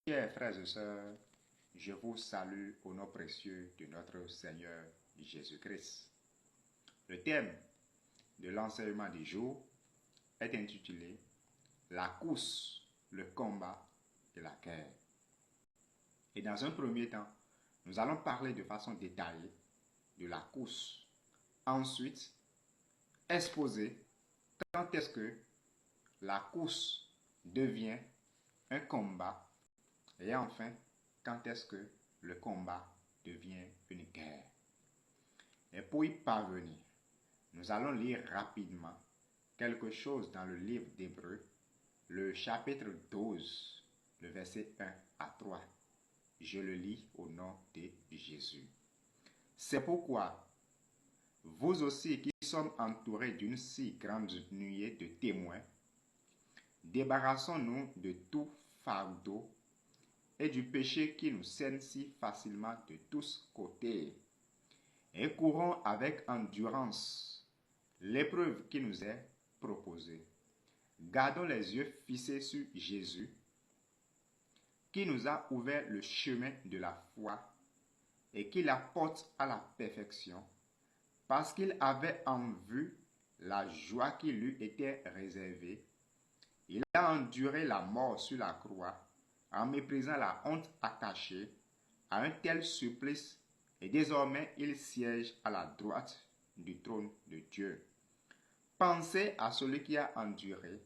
Chers frères et sœurs, je vous salue au nom précieux de notre Seigneur Jésus-Christ. Le thème de l'enseignement du jour est intitulé « La course, le combat et la guerre ». Et dans un premier temps, nous allons parler de façon détaillée de la course. Ensuite, exposer quand est-ce que la course devient un combat. Et enfin, quand est-ce que le combat devient une guerre? Et pour y parvenir, nous allons lire rapidement quelque chose dans le livre d'Hébreux, le chapitre 12, le verset 1 à 3. Je le lis au nom de Jésus. C'est pourquoi, vous aussi qui sommes entourés d'une si grande nuée de témoins, débarrassons-nous de tout fardeau et du péché qui nous saigne si facilement de tous côtés, et courons avec endurance l'épreuve qui nous est proposée. Gardons les yeux fixés sur Jésus, qui nous a ouvert le chemin de la foi et qui la porte à la perfection, parce qu'il avait en vue la joie qui lui était réservée. Il a enduré la mort sur la croix, en méprisant la honte attachée à un tel supplice, et désormais il siège à la droite du trône de Dieu. Pensez à celui qui a enduré,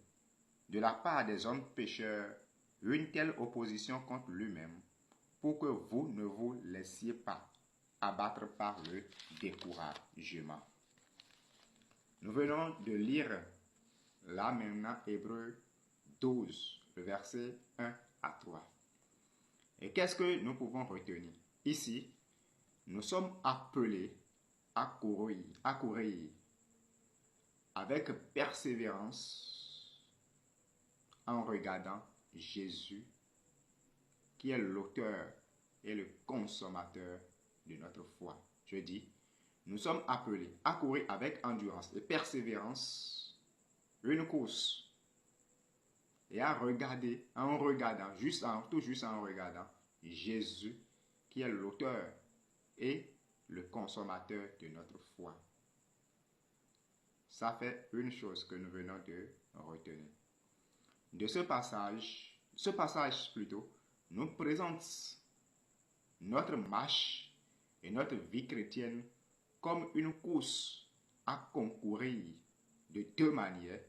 de la part des hommes pécheurs, une telle opposition contre lui-même, pour que vous ne vous laissiez pas abattre par le découragement. Nous venons de lire là maintenant Hébreux 12, le verset 1 à 3. Et qu'est-ce que nous pouvons retenir? Ici, nous sommes appelés à courir avec persévérance en regardant Jésus, qui est l'auteur et le consommateur de notre foi. Je dis, nous sommes appelés à courir avec endurance et persévérance une course, et à regarder, tout juste en regardant Jésus, qui est l'auteur et le consommateur de notre foi. Ça fait une chose que nous venons de retenir. De ce passage nous présente notre marche et notre vie chrétienne comme une course à concourir de deux manières.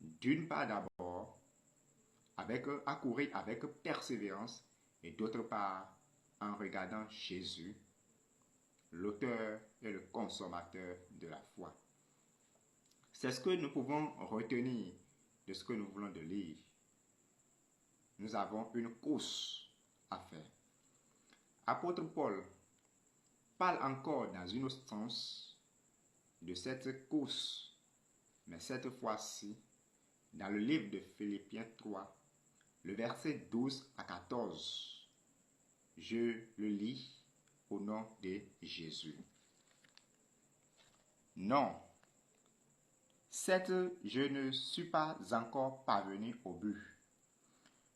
D'une part d'abord, à courir avec persévérance, et d'autre part en regardant Jésus, l'auteur et le consommateur de la foi. C'est ce que nous pouvons retenir de ce que nous voulons de lire. Nous avons une course à faire. Apôtre Paul parle encore dans une autre sens de cette course, mais cette fois-ci dans le livre de Philippiens 3, le verset 12 à 14. Je le lis au nom de Jésus. Non, je ne suis pas encore parvenu au but.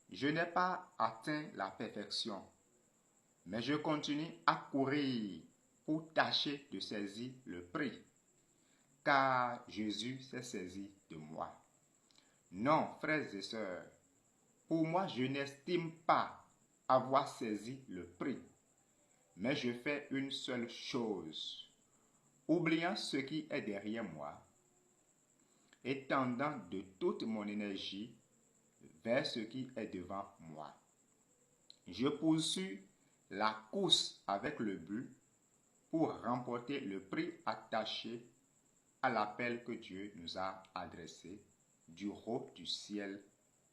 Je n'ai pas atteint la perfection, mais je continue à courir pour tâcher de saisir le prix, car Jésus s'est saisi de moi. Non, frères et sœurs, pour moi, je n'estime pas avoir saisi le prix, mais je fais une seule chose, oubliant ce qui est derrière moi et tendant de toute mon énergie vers ce qui est devant moi. Je poursuis la course avec le but pour remporter le prix attaché à l'appel que Dieu nous a adressé du haut du ciel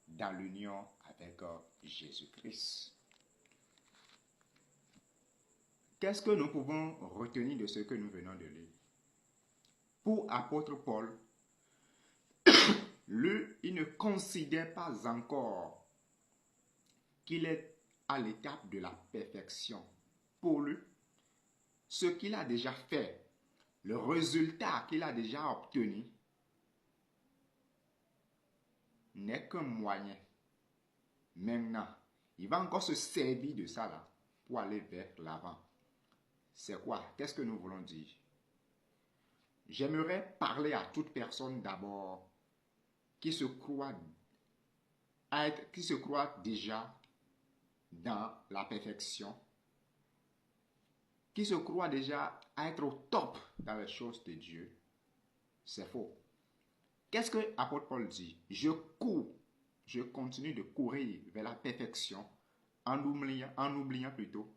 dans l'union avec Jésus-Christ. Qu'est-ce que nous pouvons retenir de ce que nous venons de lire? Pour apôtre Paul, lui, il ne considère pas encore qu'il est à l'étape de la perfection. Pour lui, ce qu'il a déjà fait, le résultat qu'il a déjà obtenu, n'est qu'un moyen. Maintenant, Il va encore se servir de ça là pour aller vers l'avant. C'est quoi? Qu'est-ce que nous voulons dire? J'aimerais parler à toute personne d'abord qui se croit déjà dans la perfection, qui se croit déjà à être au top dans les choses de Dieu. C'est faux. Qu'est-ce que l'apôtre Paul dit? Je continue de courir vers la perfection en oubliant plutôt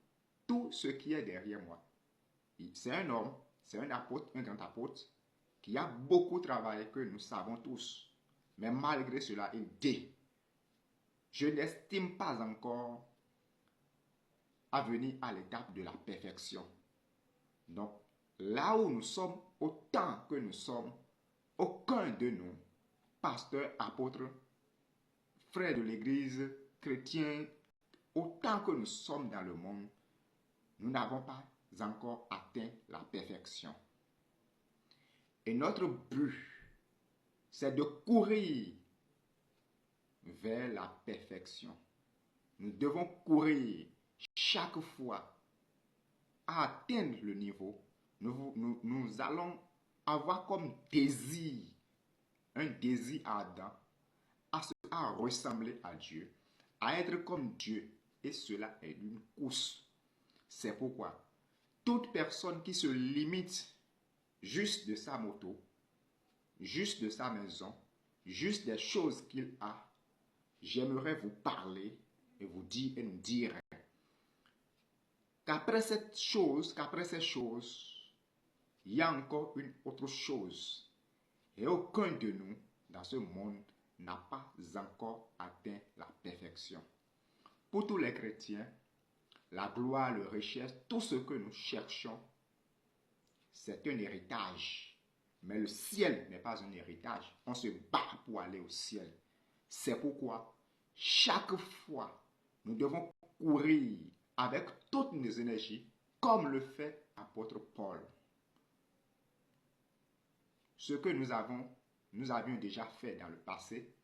tout ce qui est derrière moi. C'est un homme, c'est un apôtre, un grand apôtre, qui a beaucoup travaillé, que nous savons tous. Mais malgré cela, il dit, je n'estime pas encore à venir à l'étape de la perfection. Donc, là où nous sommes, autant que nous sommes, aucun de nous, pasteurs, apôtres, frères de l'Église, chrétiens, autant que nous sommes dans le monde, nous n'avons pas encore atteint la perfection. Et notre but, c'est de courir vers la perfection. Nous devons courir chaque fois à atteindre le niveau. Nous allons avoir comme désir, un désir ardent, à ressembler à Dieu, à être comme Dieu. Et cela est une course. C'est pourquoi toute personne qui se limite juste de sa moto, juste de sa maison, juste des choses qu'il a, j'aimerais vous parler et vous dire et nous dire qu'après ces choses, il y a encore une autre chose. Et aucun de nous dans ce monde n'a pas encore atteint la perfection. Pour tous les chrétiens, la gloire, la richesse, tout ce que nous cherchons, c'est un héritage. Mais le ciel n'est pas un héritage. On se bat pour aller au ciel. C'est pourquoi, chaque fois, nous devons courir avec toutes nos énergies, comme le fait l'apôtre Paul. Ce que nous avions déjà fait dans le passé,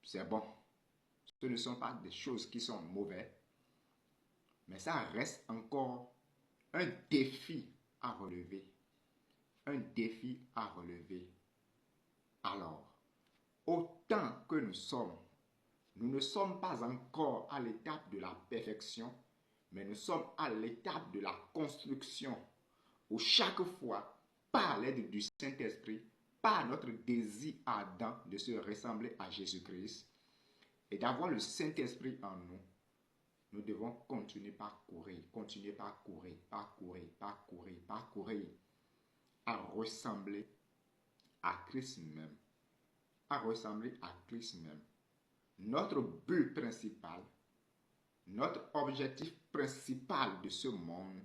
c'est bon. Ce ne sont pas des choses qui sont mauvaises, mais ça reste encore un défi à relever. Un défi à relever. Alors, autant que nous ne sommes pas encore à l'étape de la perfection, mais nous sommes à l'étape de la construction, où chaque fois, par l'aide du Saint-Esprit, par notre désir ardent de se ressembler à Jésus-Christ et d'avoir le Saint-Esprit en nous, nous devons continuer par courir, à ressembler à Christ même. Notre but principal, notre objectif principal de ce monde,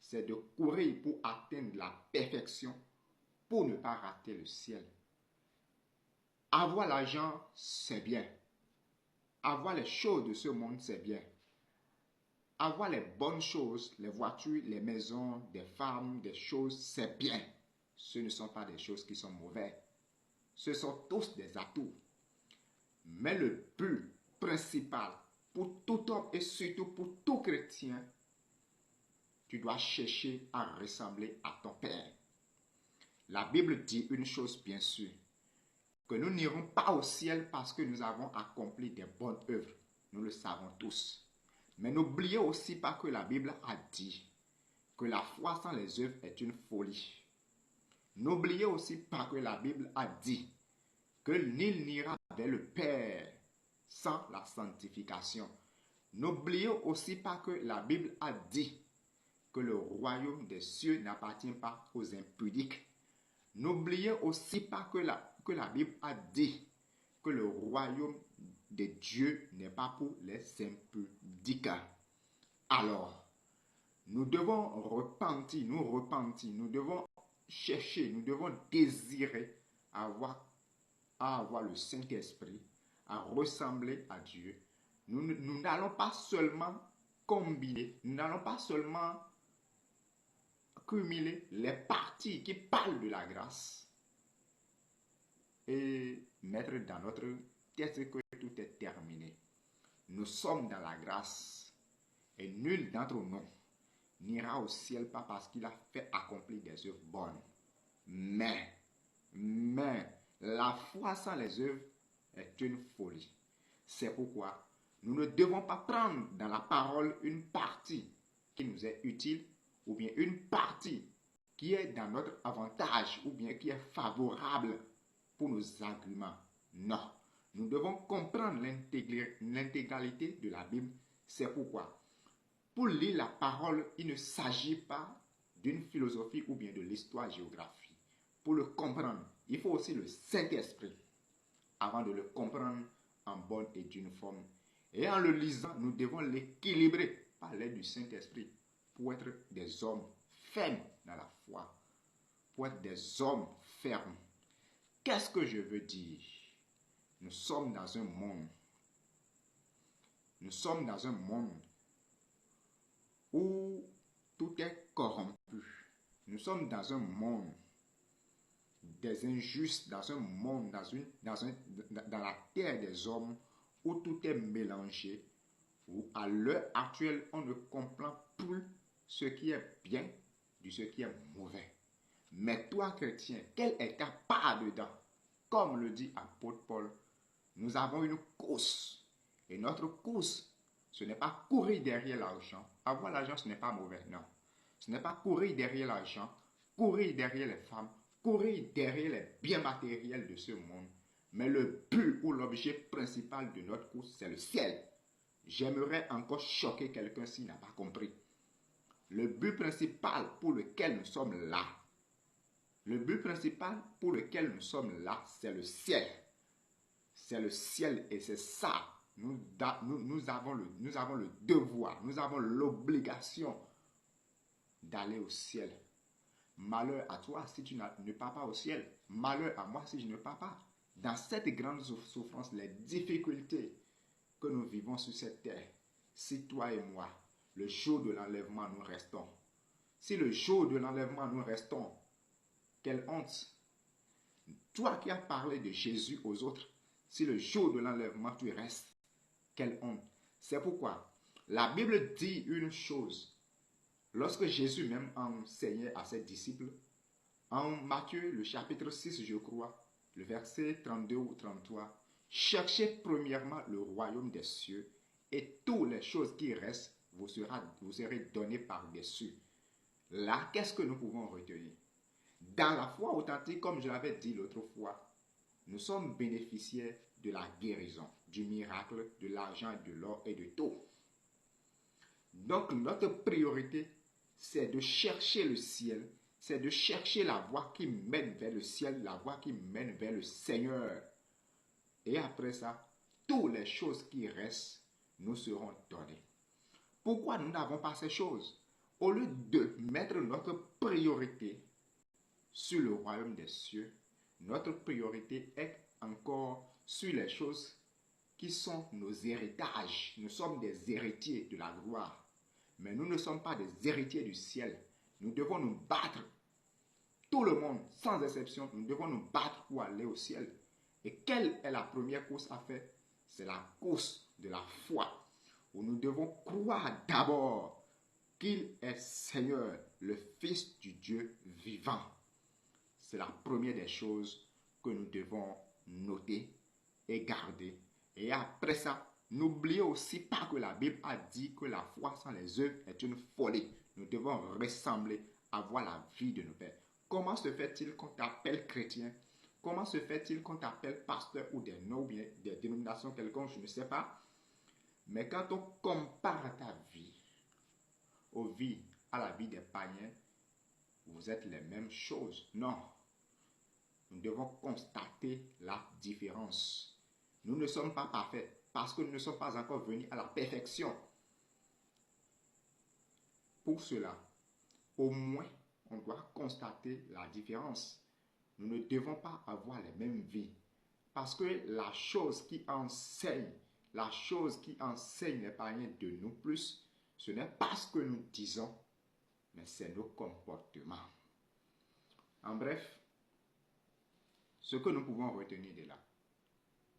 c'est de courir pour atteindre la perfection, pour ne pas rater le ciel. Avoir l'argent, c'est bien. Avoir les choses de ce monde, c'est bien. Avoir les bonnes choses, les voitures, les maisons, des femmes, des choses, c'est bien. Ce ne sont pas des choses qui sont mauvaises. Ce sont tous des atouts. Mais le but principal pour tout homme et surtout pour tout chrétien, tu dois chercher à ressembler à ton Père. La Bible dit une chose bien sûre, que nous n'irons pas au ciel parce que nous avons accompli des bonnes œuvres. Nous le savons tous. Mais n'oubliez aussi pas que la Bible a dit que la foi sans les œuvres est une folie. N'oubliez aussi pas que la Bible a dit que nul n'ira vers le Père sans la sanctification. N'oubliez aussi pas que la Bible a dit que le royaume des cieux n'appartient pas aux impudiques. N'oubliez aussi pas que la Bible a dit que le royaume de Dieu n'est pas pour les impudiques. Alors, nous devons repentir, nous devons chercher, nous devons désirer à avoir le Saint-Esprit, à ressembler à Dieu. Nous n'allons pas seulement combiner, nous n'allons pas seulement cumuler les parties qui parlent de la grâce et mettre dans notre tête que tout est terminé. nous sommes dans la grâce. Et nul d'entre nous n'ira au ciel pas parce qu'il a fait accomplir des œuvres bonnes. Mais, la foi sans les œuvres est une folie. C'est pourquoi nous ne devons pas prendre dans la parole une partie qui nous est utile ou bien une partie qui est dans notre avantage ou bien qui est favorable pour nos arguments. Non, nous devons comprendre l'intégralité de la Bible. C'est pourquoi, pour lire la parole, il ne s'agit pas d'une philosophie ou bien de l'histoire-géographie. Pour le comprendre, il faut aussi le Saint-Esprit avant de le comprendre en bonne et due forme. Et en le lisant, nous devons l'équilibrer par l'aide du Saint-Esprit pour être des hommes fermes dans la foi, pour être des hommes fermes. Qu'est-ce que je veux dire? Nous sommes dans un monde où tout est corrompu. Nous sommes dans un monde des injustes, dans un monde, dans la terre des hommes où tout est mélangé, où à l'heure actuelle, on ne comprend plus ce qui est bien de ce qui est mauvais. Mais toi, chrétien, quelle est ta part dedans? Comme le dit apôtre Paul, nous avons une course. Et notre course, ce n'est pas courir derrière l'argent. Avoir l'argent, ce n'est pas mauvais, non. Ce n'est pas courir derrière l'argent, courir derrière les femmes, courir derrière les biens matériels de ce monde. Mais le but ou l'objet principal de notre course, c'est le ciel. J'aimerais encore choquer quelqu'un s'il n'a pas compris. Le but principal pour lequel nous sommes là, c'est le ciel. C'est le ciel et c'est ça. Nous avons le devoir, nous avons l'obligation d'aller au ciel. Malheur à toi si tu ne pars pas au ciel. Malheur à moi si je ne pars pas. Dans cette grande souffrance, les difficultés que nous vivons sur cette terre, si toi et moi, le jour de l'enlèvement, nous restons. Si le jour de l'enlèvement, nous restons, quelle honte. Toi qui as parlé de Jésus aux autres, si le jour de l'enlèvement, tu restes, quelle honte. C'est pourquoi la Bible dit une chose. Lorsque Jésus même enseignait à ses disciples, en Matthieu, le chapitre 6, je crois, le verset 32 ou 33, cherchez premièrement le royaume des cieux et toutes les choses qui restent vous serez données par-dessus. Là, qu'est-ce que nous pouvons retenir? Dans la foi authentique, comme je l'avais dit l'autre fois, nous sommes bénéficiaires de la guérison, du miracle, de l'argent, de l'or et de tout. Donc, notre priorité, c'est de chercher le ciel, c'est de chercher la voie qui mène vers le ciel, la voie qui mène vers le Seigneur. Et après ça, toutes les choses qui restent nous seront données. Pourquoi nous n'avons pas ces choses? Au lieu de mettre notre priorité sur le royaume des cieux, notre priorité est encore sur les choses qui sont nos héritages. Nous sommes des héritiers de la gloire. Mais nous ne sommes pas des héritiers du ciel. Nous devons nous battre. Tout le monde, sans exception, nous devons nous battre pour aller au ciel. Et quelle est la première course à faire? C'est la course de la foi, où nous devons croire d'abord qu'il est Seigneur, le Fils du Dieu vivant. C'est la première des choses que nous devons noter et garder. Et après ça, n'oubliez aussi pas que la Bible a dit que la foi sans les œuvres est une folie. Nous devons ressembler, avoir la vie de nos pères. Comment se fait-il qu'on t'appelle chrétien? Comment se fait-il qu'on t'appelle pasteur ou des noms ou bien des dénominations quelconques? Je ne sais pas. Mais quand on compare ta vie à la vie des païens, vous êtes les mêmes choses. Non. Nous devons constater la différence. Nous ne sommes pas parfaits parce que nous ne sommes pas encore venus à la perfection. Pour cela, au moins, on doit constater la différence. Nous ne devons pas avoir les mêmes vies. Parce que la chose qui enseigne les païens de nous plus, ce n'est pas ce que nous disons, mais c'est nos comportements. En bref, ce que nous pouvons retenir de là,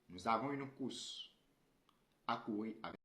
nous avons une course à courir avec